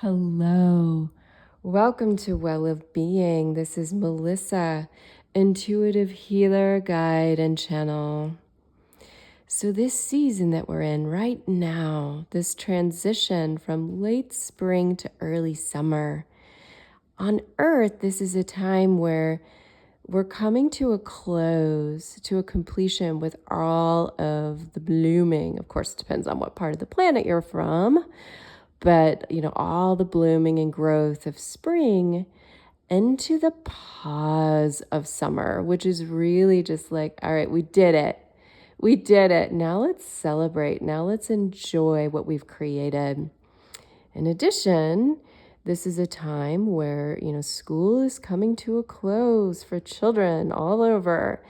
Hello. Welcome to Well of Being. This is Melissa, intuitive healer, guide, and channel. So, this season that we're in right now, this transition from late spring to early summer, on Earth, this is a time where we're coming to a close, to a completion with all of the blooming. Of course, it depends on what part of the planet you're from. But, all the blooming and growth of spring into the pause of summer, which is really just like, all right, we did it. We did it. Now let's celebrate. Now let's enjoy what we've created. In addition, this is a time where, school is coming to a close for children all over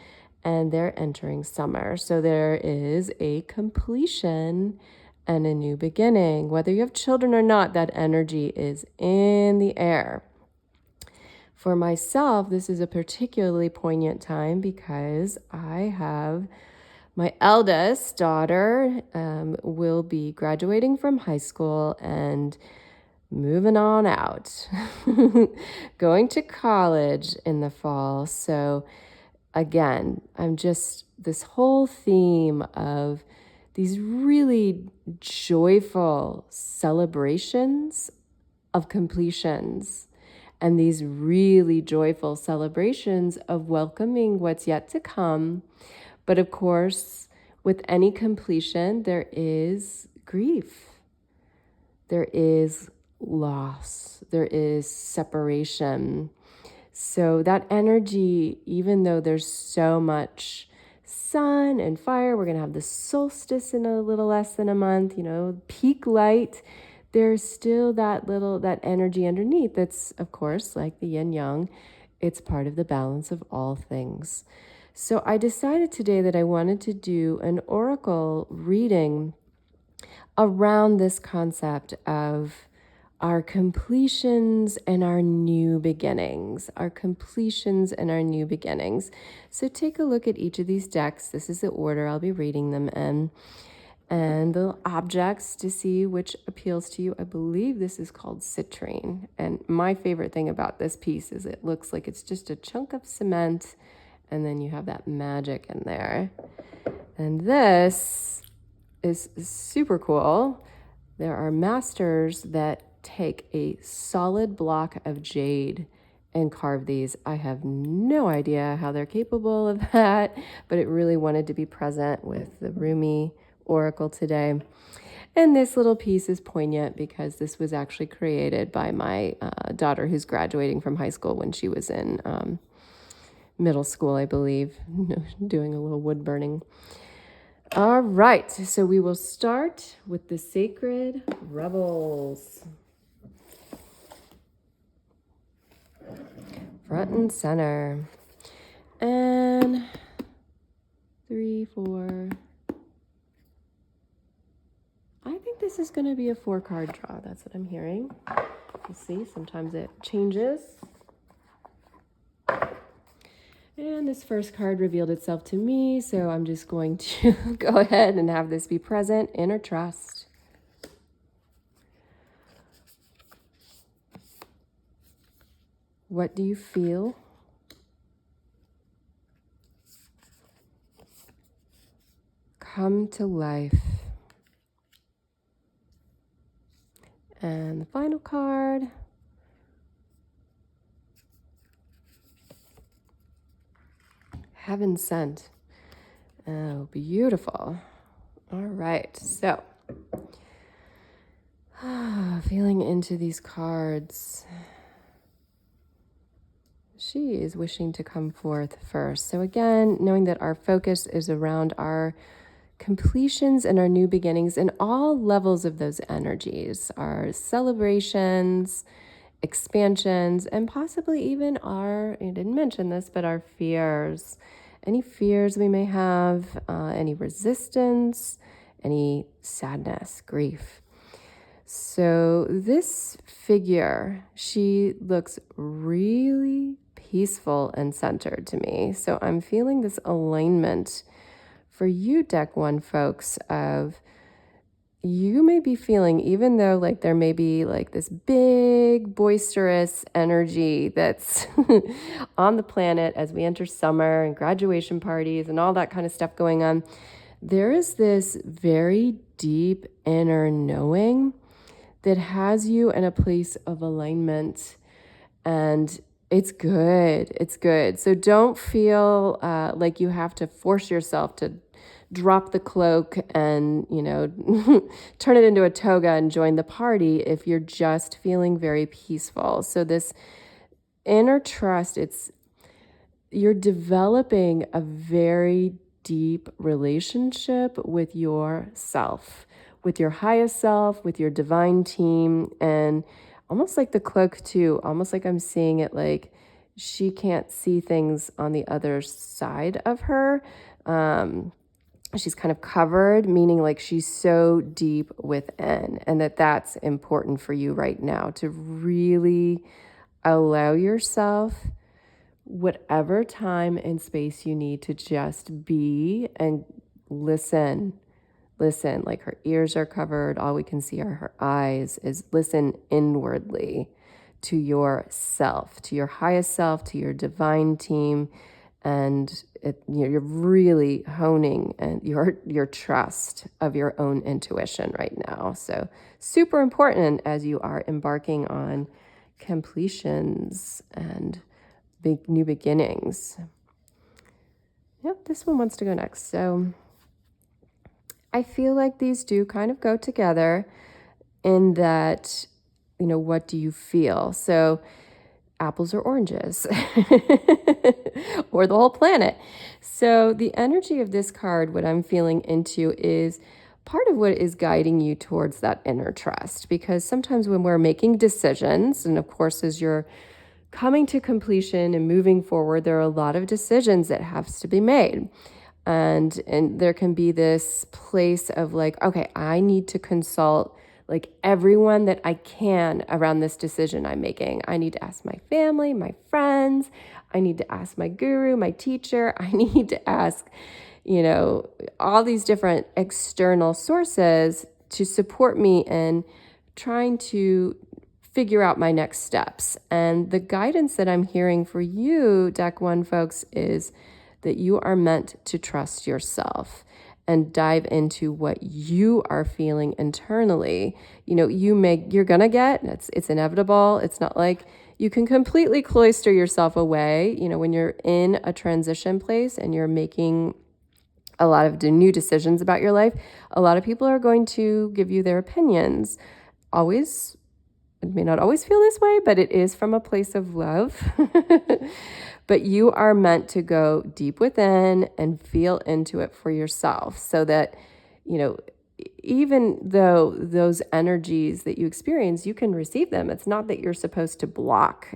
and they're entering summer. So there is a completion and a new beginning. Whether you have children or not, that energy is in the air. For myself, this is a particularly poignant time because I have my eldest daughter will be graduating from high school and moving on out, going to college in the fall. So again, this whole theme of these really joyful celebrations of completions and these really joyful celebrations of welcoming what's yet to come. But of course, with any completion, there is grief. There is loss. There is separation. So that energy, even though there's so much sun and fire, we're going to have the solstice in a little less than a month, peak light, there's still that energy underneath that's, of course, like the yin yang. It's part of the balance of all things. So I decided today that I wanted to do an oracle reading around this concept of our completions and our new beginnings, our completions and our new beginnings. So take a look at each of these decks. This is the order I'll be reading them in. And the objects to see which appeals to you. I believe this is called citrine. And my favorite thing about this piece is it looks like it's just a chunk of cement, and then you have that magic in there. And this is super cool. There are masters that take a solid block of jade and carve these. I have no idea how they're capable of that, but it really wanted to be present with the Rumi oracle today. And this little piece is poignant because this was actually created by my daughter who's graduating from high school when she was in middle school, I believe, doing a little wood burning. All right, so we will start with the sacred rebels. Front and center. And 3, 4. I think this is going to be a 4-card draw. That's what I'm hearing. We'll see. Sometimes it changes. And this first card revealed itself to me, so I'm just going to go ahead and have this be present. Inner trust. What do you feel? Come to life. And the final card. Heaven sent. Oh, beautiful. All right, so feeling into these cards. She is wishing to come forth first. So again, knowing that our focus is around our completions and our new beginnings in all levels of those energies, our celebrations, expansions, and possibly even I didn't mention this, but our fears. Any fears we may have, any resistance, any sadness, grief. So this figure, she looks really peaceful and centered to me. So I'm feeling this alignment for you, Deck 1 folks, of you may be feeling, even though like there may be like this big boisterous energy that's on the planet as we enter summer and graduation parties and all that kind of stuff going on, there is this very deep inner knowing that has you in a place of alignment, and it's good. It's good. So don't feel like you have to force yourself to drop the cloak and, turn it into a toga and join the party if you're just feeling very peaceful. So this inner trust, you're developing a very deep relationship with yourself, with your highest self, with your divine team, and almost like the cloak too, almost like I'm seeing it like she can't see things on the other side of her. She's kind of covered, meaning like she's so deep within, and that's important for you right now to really allow yourself whatever time and space you need to just be and listen. Listen, like her ears are covered, all we can see are her eyes, is listen inwardly to yourself, to your highest self, to your divine team. And you're really honing and your trust of your own intuition right now. So super important as you are embarking on completions and big new beginnings. Yep, this one wants to go next. So I feel like these do kind of go together in that, what do you feel? So apples or oranges or the whole planet. So the energy of this card, what I'm feeling into, is part of what is guiding you towards that inner trust. Because sometimes when we're making decisions, and of course, as you're coming to completion and moving forward, there are a lot of decisions that has to be made. And there can be this place of like, okay, I need to consult like everyone that I can around this decision I'm making. I need to ask my family, my friends. I need to ask my guru, my teacher. I need to ask, all these different external sources to support me in trying to figure out my next steps. And the guidance that I'm hearing for you, Deck 1 folks, is that you are meant to trust yourself and dive into what you are feeling internally. You're gonna get, it's inevitable. It's not like you can completely cloister yourself away. When you're in a transition place and you're making a lot of new decisions about your life, a lot of people are going to give you their opinions. It may not always feel this way, but it is from a place of love. But you are meant to go deep within and feel into it for yourself so that, even though those energies that you experience, you can receive them. It's not that you're supposed to block,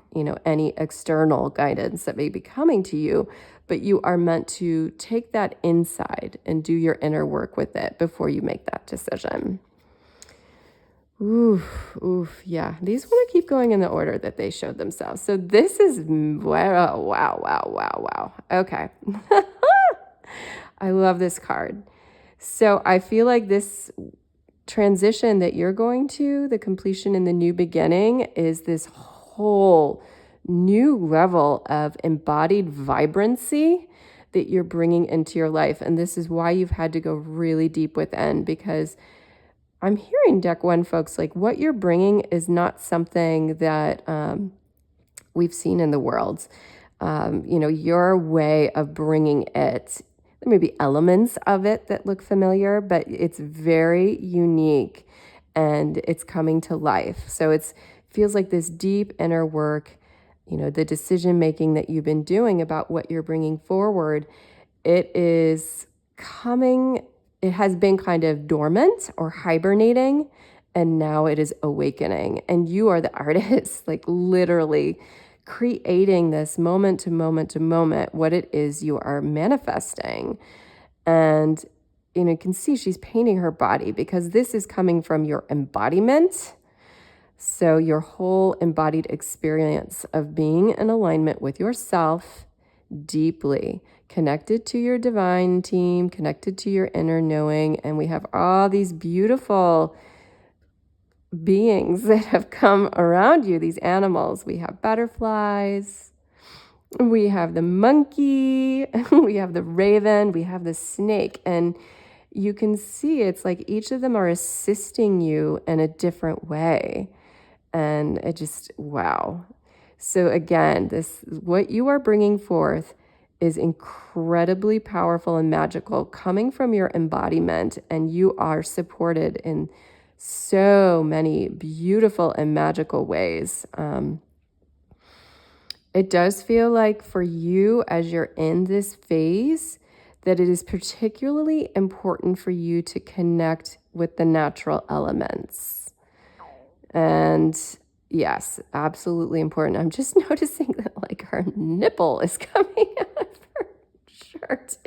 any external guidance that may be coming to you, but you are meant to take that inside and do your inner work with it before you make that decision. Oof, yeah. These want to keep going in the order that they showed themselves. So this is, wow. Okay. I love this card. So I feel like this transition that you're going to, the completion and the new beginning, is this whole new level of embodied vibrancy that you're bringing into your life. And this is why you've had to go really deep within, because I'm hearing, Deck 1 folks, like what you're bringing is not something that we've seen in the world. Your way of bringing it, there may be elements of it that look familiar, but it's very unique and it's coming to life. So it feels like this deep inner work, the decision making that you've been doing about what you're bringing forward, it is coming. It has been kind of dormant or hibernating, and now it is awakening. And you are the artist, like literally creating this moment to moment to moment, what it is you are manifesting. And, you can see she's painting her body because this is coming from your embodiment. So your whole embodied experience of being in alignment with yourself deeply connected to your divine team, connected to your inner knowing, and we have all these beautiful beings that have come around you, these animals. We have butterflies, we have the monkey, we have the raven, we have the snake, and you can see it's like each of them are assisting you in a different way. And it just, wow. So again, what you are bringing forth is incredibly powerful and magical, coming from your embodiment, and you are supported in so many beautiful and magical ways. It does feel like for you, as you're in this phase, that it is particularly important for you to connect with the natural elements. And yes, absolutely important. I'm just noticing that like her nipple is coming out of her shirt.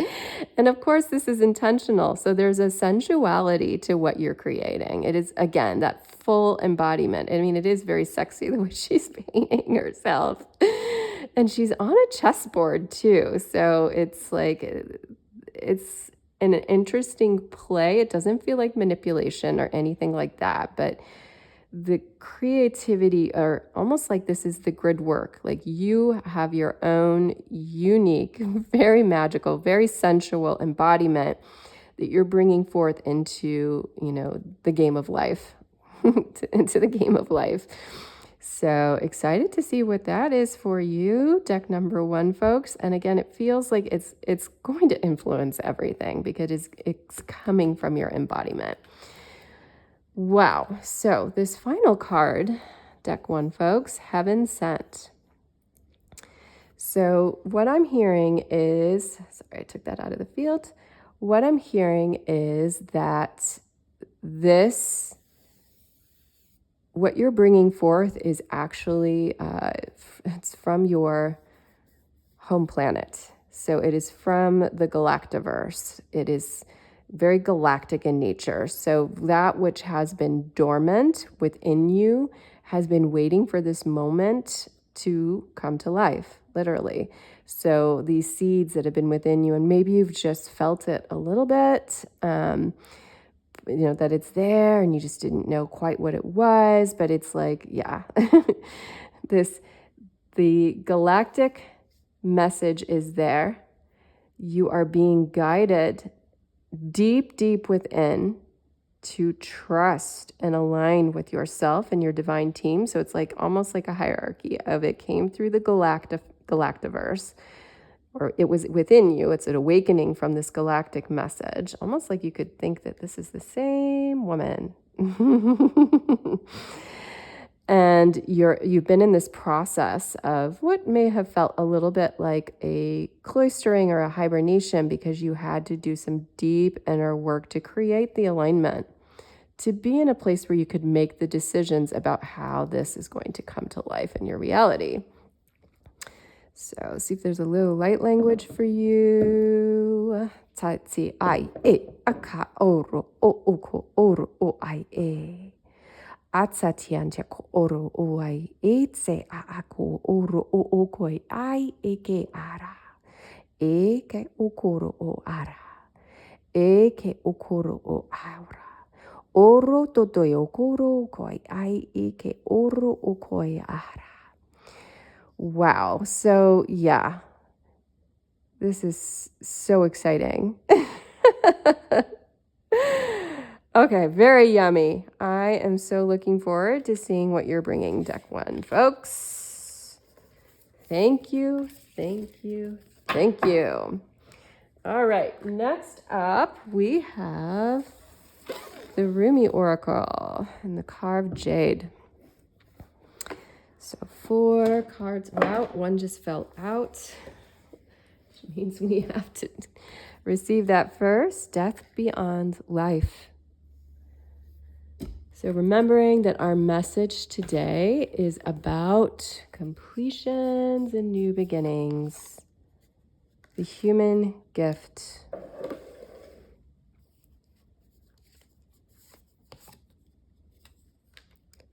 And of course, this is intentional. So there's a sensuality to what you're creating. It is, again, that full embodiment. I mean, it is very sexy the way she's painting herself. And she's on a chessboard too. So it's like, it's an interesting play. It doesn't feel like manipulation or anything like that, but the creativity, or almost like this is the grid work. Like you have your own unique, very magical, very sensual embodiment that you're bringing forth into, the game of life, into the game of life. So excited to see what that is for you, deck number 1, folks. And again, it feels like it's going to influence everything because it's coming from your embodiment. Wow. So this final card, deck 1, folks, Heaven Sent. So what I'm hearing is, sorry, I took that out of the field. What I'm hearing is that what you're bringing forth is actually, it's from your home planet. So it is from the Galactiverse. It is very galactic in nature. So that which has been dormant within you has been waiting for this moment to come to life, literally. So these seeds that have been within you, and maybe you've just felt it a little bit, that it's there and you just didn't know quite what it was, but it's like, yeah, the galactic message is there. You are being guided deep, deep within to trust and align with yourself and your divine team. So it's like almost like a hierarchy of it came through the Galactiverse, or it was within you. It's an awakening from this galactic message. Almost like you could think that this is the same woman. And you've been in this process of what may have felt a little bit like a cloistering or a hibernation, because you had to do some deep inner work to create the alignment, to be in a place where you could make the decisions about how this is going to come to life in your reality. So see if there's a little light language for you. Tatsi ai e aka oro o oko oro o ai e. Atsatian ko oro o ai e tse a ako oro o oko ai e ke ara. E ke okoro o ara. E ke okoro o aura. Oro toto okoro koi ai e ke oro o koi ara. Wow. So yeah, this is so exciting. Okay, very yummy. I am so looking forward to seeing what you're bringing, deck 1, folks. Thank you, thank you, thank you. All right, next up we have the Rumi Oracle and the carved Jade. So 4 cards are out. 1 just fell out, which means we have to receive that first. Death beyond life. So remembering that our message today is about completions and new beginnings. The human gift.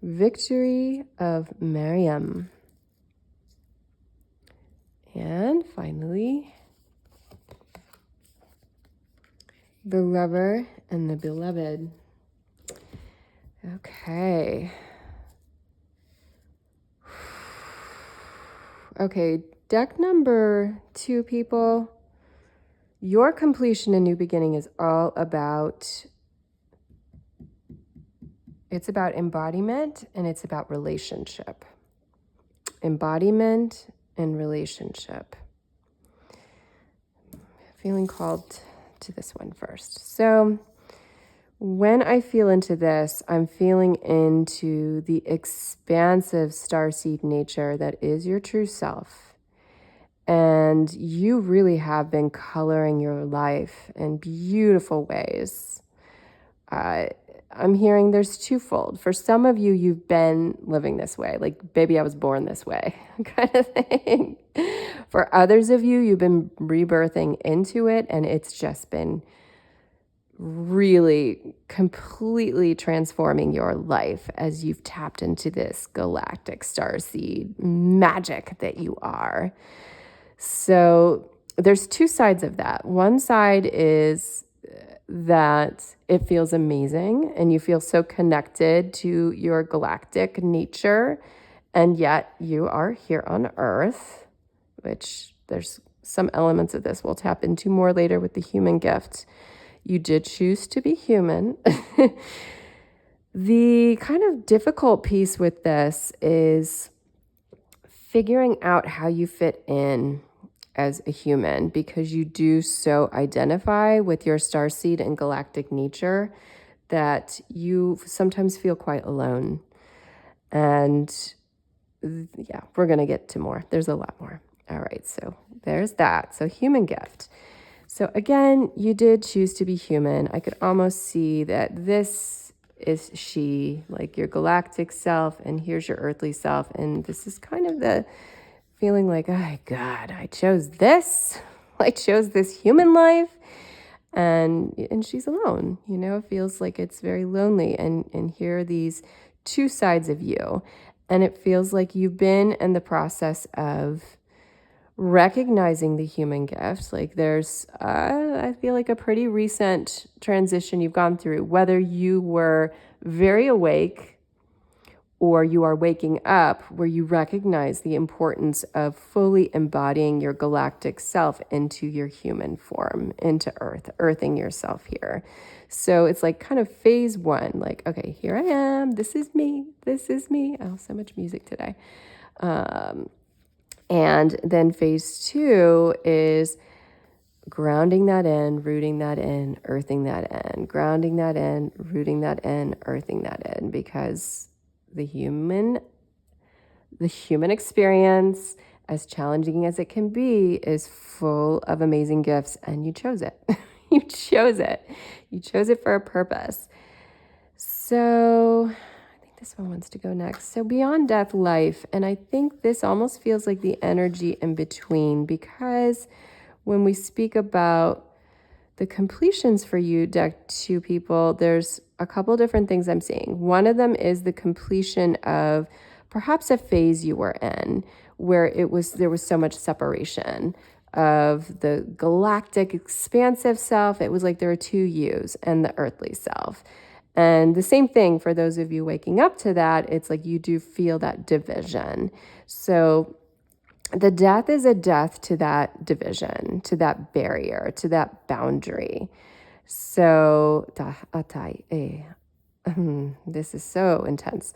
Victory of Miriam. And finally, The lover and the beloved. Okay. Okay, deck number 2, people. Your completion and new beginning is all about, it's about embodiment and it's about relationship. Embodiment and relationship. Feeling called to this one first. So when I feel into this, I'm feeling into the expansive starseed nature that is your true self. And you really have been coloring your life in beautiful ways. I'm hearing there's twofold. For some of you, you've been living this way, like, baby, I was born this way kind of thing. For others of you, you've been rebirthing into it, and it's just been really completely transforming your life as you've tapped into this galactic starseed magic that you are. So there's two sides of that. One side is that it feels amazing and you feel so connected to your galactic nature, and yet you are here on Earth, which there's some elements of this we'll tap into more later with the human gift. You did choose to be human. The kind of difficult piece with this is figuring out how you fit in as a human, because you do so identify with your starseed and galactic nature that you sometimes feel quite alone. And yeah, we're going to get to more. There's a lot more. All right, so there's that. So human gift. So again, you did choose to be human. I could almost see that this is she, like your galactic self, and here's your earthly self. And this is kind of the feeling like, oh God, I chose this. I chose this human life. And she's alone, you know, it feels like it's very lonely. And here are these two sides of you. And it feels like you've been in the process of recognizing the human gift. Like there's, I feel like a pretty recent transition you've gone through, whether you were very awake or you are waking up, where you recognize the importance of fully embodying your galactic self into your human form, into earthing yourself here. So it's like kind of phase 1, like, okay, here I am, this is me. Oh, so much music today. And then phase 2 is grounding that in, rooting that in, earthing that in, grounding that in, rooting that in, earthing that in, because the human experience, as challenging as it can be, is full of amazing gifts, and you chose it. You chose it for a purpose. So I think this one wants to go next. So beyond death, life. And I think this almost feels like the energy in between, because when we speak about the completions for you, deck 2 people, there's a couple different things I'm seeing. One of them is the completion of perhaps a phase you were in where there was so much separation of the galactic expansive self. It was like there were 2 yous and the earthly self. And the same thing for those of you waking up to that, it's like you do feel that division. So the death is a death to that division, to that barrier, to that boundary. So, this is so intense.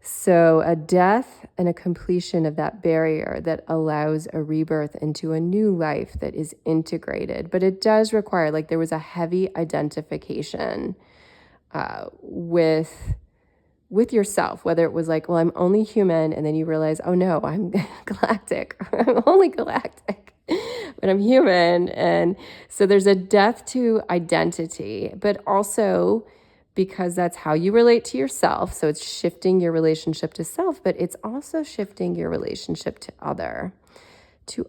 So a death and a completion of that barrier that allows a rebirth into a new life that is integrated. But it does require, like, there was a heavy identification with yourself, whether it was like, well, I'm only human, and then you realize, oh no, I'm galactic, or I'm only galactic, but I'm human. And so there's a death to identity, but also because that's how you relate to yourself. So it's shifting your relationship to self, but it's also shifting your relationship to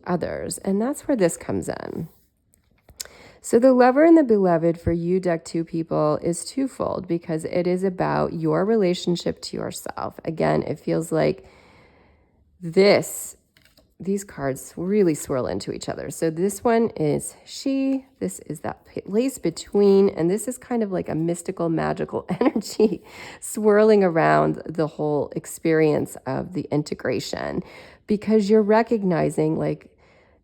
others. And that's where this comes in. So the lover and the beloved for you, deck 2 people, is twofold, because it is about your relationship to yourself. Again, it feels like this these cards really swirl into each other. So this one is she, this is that place between, and this is kind of like a mystical, magical energy swirling around the whole experience of the integration, because you're recognizing like,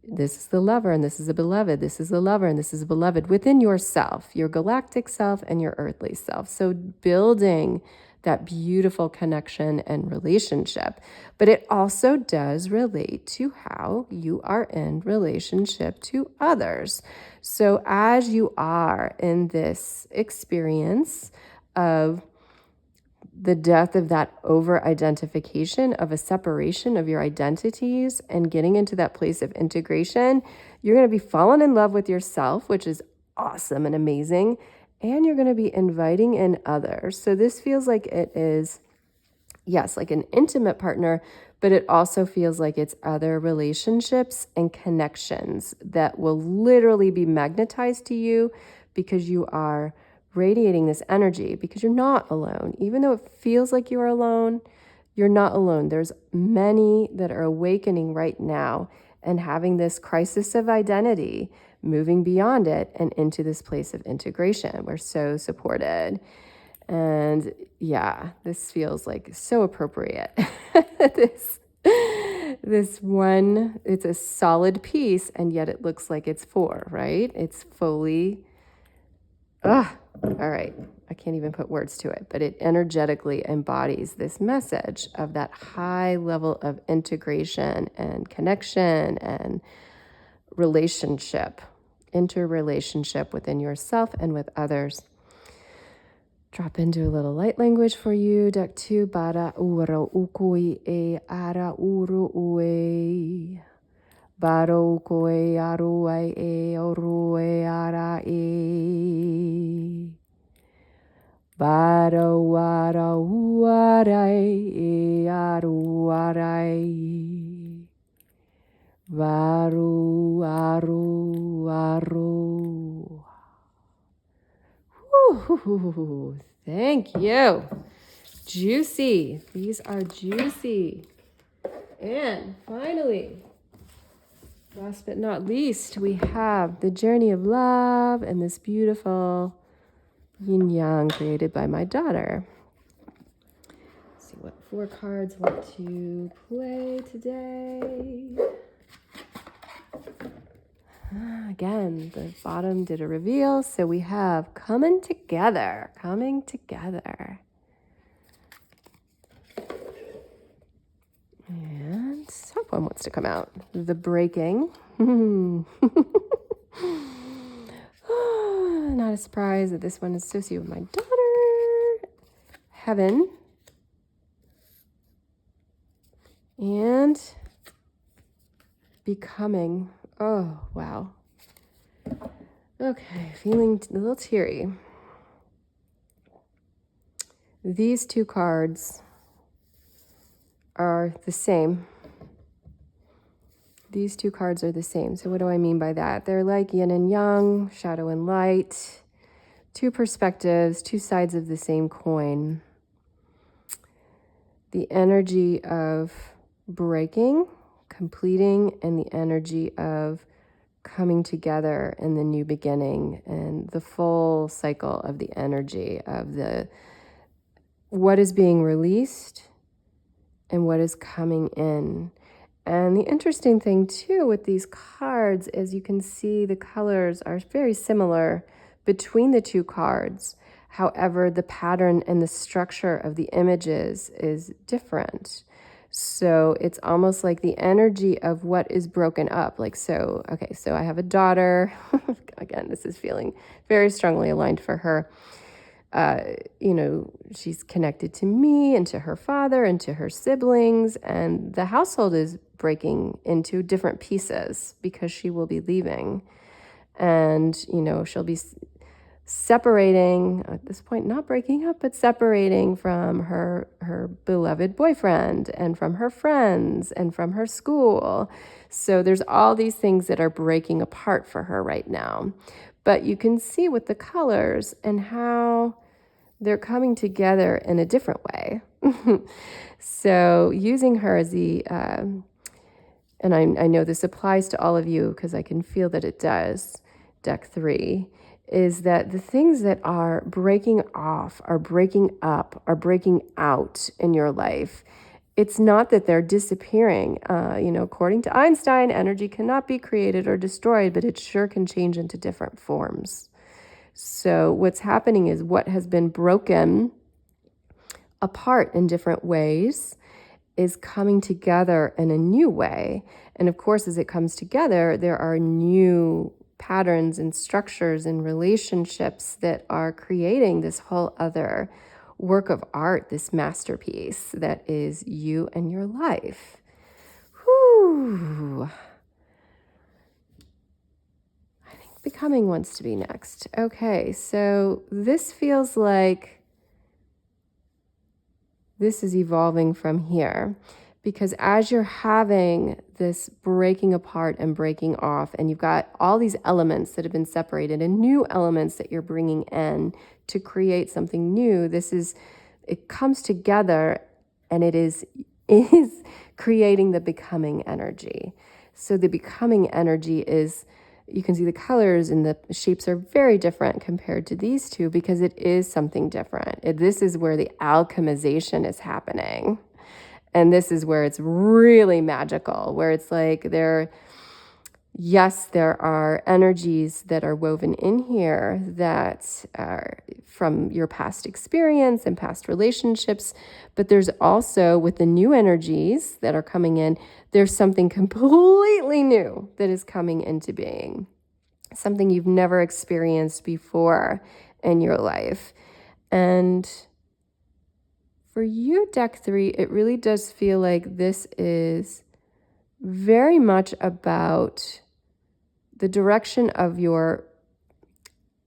this is the lover and this is a beloved, this is the lover and this is a beloved within yourself, your galactic self and your earthly self. So building that beautiful connection and relationship. But it also does relate to how you are in relationship to others. So as you are in this experience of the death of that over-identification, of a separation of your identities and getting into that place of integration, you're going to be falling in love with yourself, which is awesome and amazing. And you're going to be inviting in others. So this feels like it is, yes, like an intimate partner, but it also feels like it's other relationships and connections that will literally be magnetized to you because you are radiating this energy, because you're not alone. Even though it feels like you are alone, you're not alone. There's many that are awakening right now and having this crisis of identity, moving beyond it and into this place of integration. We're so supported. And yeah, this feels like so appropriate. This one, it's a solid piece, and yet it looks like it's four, right? It's fully, all right. I can't even put words to it, but it energetically embodies this message of that high level of integration and connection and relationship, interrelationship within yourself and with others. Drop into a little light language for you. Deck 2, bara uro ukui e ara uru ue. Baro ukui aru e oru e ara e. Baro ara uarai e aru arai. Varu aru aru. Woo, thank you. Juicy. These are juicy. And finally, last but not least, we have the journey of love and this beautiful yin yang created by my daughter. Let's see what 4 cards want to play today. Again, the bottom did a reveal, so we have coming together. And top one wants to come out. The breaking. Not a surprise that this one is associated with my daughter. Heaven. And becoming. Oh, wow. Okay, feeling a little teary. These 2 cards are the same. These 2 cards are the same. So what do I mean by that? They're like yin and yang, shadow and light, 2 perspectives, 2 sides of the same coin. The energy of breaking, completing, and the energy of coming together in the new beginning, and the full cycle of the energy of the what is being released and what is coming in. And the interesting thing too with these cards is you can see the colors are very similar between the 2 cards. However, the pattern and the structure of the images is different. So it's almost like the energy of what is broken up. Like, so, okay, so I have a daughter. Again, this is feeling very strongly aligned for her. She's connected to me and to her father and to her siblings, and the household is breaking into different pieces because she will be leaving. And, she'll be separating, at this point, not breaking up, but separating from her beloved boyfriend and from her friends and from her school. So there's all these things that are breaking apart for her right now. But you can see with the colors and how they're coming together in a different way. So using her as the and I know this applies to all of you because I can feel that it does, deck 3, is that the things that are breaking off, are breaking up, are breaking out in your life, it's not that they're disappearing. According to Einstein, energy cannot be created or destroyed, but it sure can change into different forms. So what's happening is what has been broken apart in different ways is coming together in a new way. And of course, as it comes together, there are new patterns and structures and relationships that are creating this whole other work of art, this masterpiece that is you and your life. Whew. I think becoming wants to be next. Okay, so this feels like this is evolving from here, because as you're having this breaking apart and breaking off, and you've got all these elements that have been separated and new elements that you're bringing in to create something new, it comes together, and it is creating the becoming energy. So the becoming energy is, you can see the colors and the shapes are very different compared to these two because it is something different. This is where the alchemization is happening. And this is where it's really magical, where it's like there are energies that are woven in here that are from your past experience and past relationships, but there's also, with the new energies that are coming in, there's something completely new that is coming into being, something you've never experienced before in your life. And for you, deck 3, it really does feel like this is very much about the direction of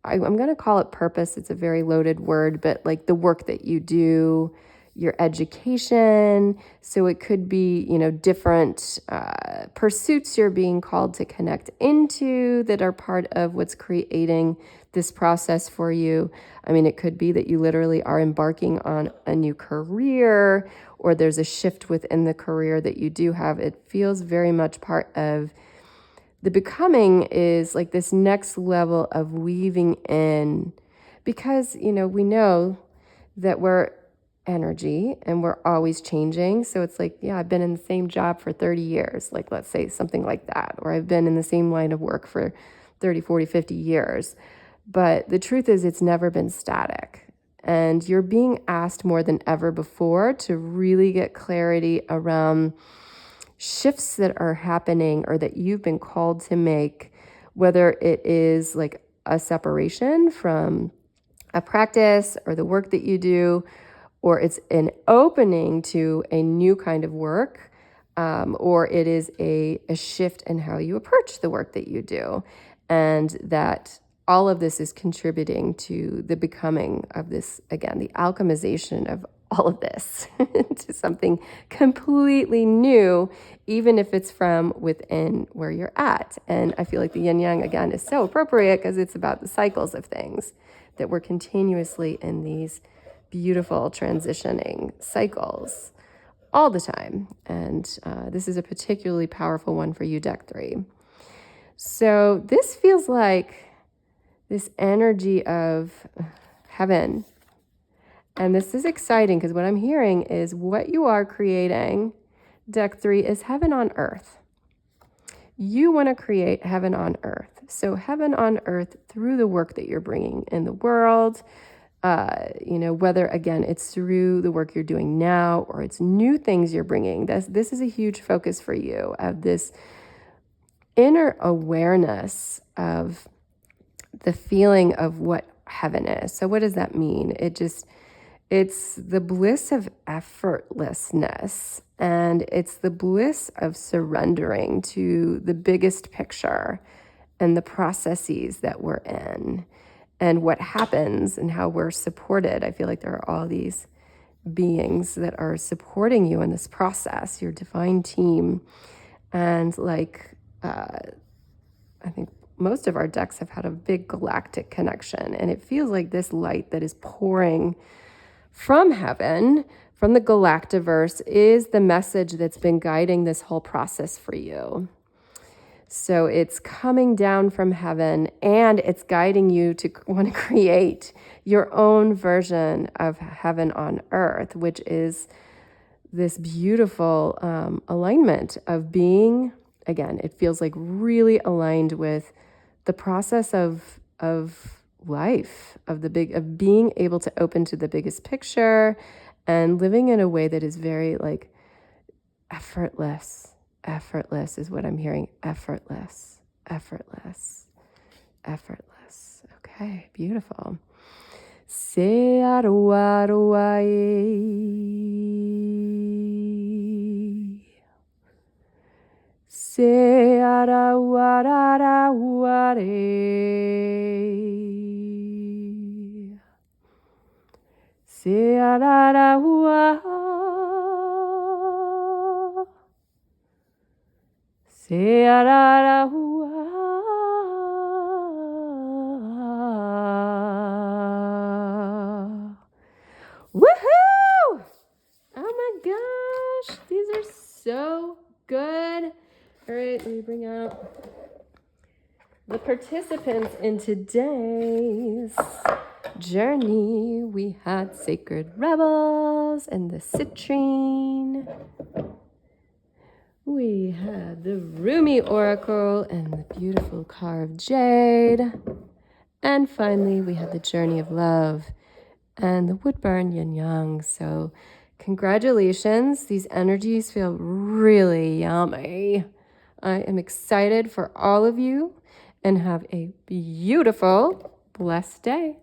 I'm going to call it purpose. It's a very loaded word, but like the work that you do, your education. So it could be, different pursuits you're being called to connect into that are part of what's creating this process for you. I mean, it could be that you literally are embarking on a new career, or there's a shift within the career that you do have. It feels very much part of the becoming is like this next level of weaving in, because, we know that we're energy and we're always changing. So it's like, yeah, I've been in the same job for 30 years, like let's say something like that, or I've been in the same line of work for 30, 40, 50 years. But the truth is it's never been static. And you're being asked more than ever before to really get clarity around shifts that are happening or that you've been called to make, whether it is like a separation from a practice or the work that you do, or it's an opening to a new kind of work, or it is a shift in how you approach the work that you do. And that all of this is contributing to the becoming of this, again, the alchemization of all of this to something completely new, even if it's from within where you're at. And I feel like the yin yang, again, is so appropriate because it's about the cycles of things, that we're continuously in these beautiful transitioning cycles all the time. And this is a particularly powerful one for you, deck 3. So this feels like this energy of heaven. And this is exciting because what I'm hearing is what you are creating, deck 3, is heaven on earth. You want to create heaven on earth. So heaven on earth through the work that you're bringing in the world, whether, again, it's through the work you're doing now or it's new things you're bringing. This is a huge focus for you, of this inner awareness of the feeling of what heaven is. So what does that mean? It's the bliss of effortlessness, and it's the bliss of surrendering to the biggest picture and the processes that we're in and what happens and how we're supported. I feel like there are all these beings that are supporting you in this process, your divine team. And I think most of our decks have had a big galactic connection, and it feels like this light that is pouring from heaven from the Galactiverse is the message that's been guiding this whole process for you. So it's coming down from heaven, and it's guiding you to want to create your own version of heaven on earth, which is this beautiful alignment of being, again, it feels like really aligned with the process of life, of being able to open to the biggest picture and living in a way that is very like effortless. Effortless is what I'm hearing. Effortless, effortless, effortless. Okay, beautiful. Se aruaruai. Se arawararaware. Se ararawah. Se ararawah. Woohoo! Oh my gosh, these are so good. All right, let me bring out the participants in today's journey. We had Sacred Rebels and the Citrine. We had the Rumi Oracle and the beautiful carved Jade. And finally, we had the Journey of Love and the Woodburn Yin Yang. So congratulations. These energies feel really yummy. I am excited for all of you and have a beautiful, blessed day.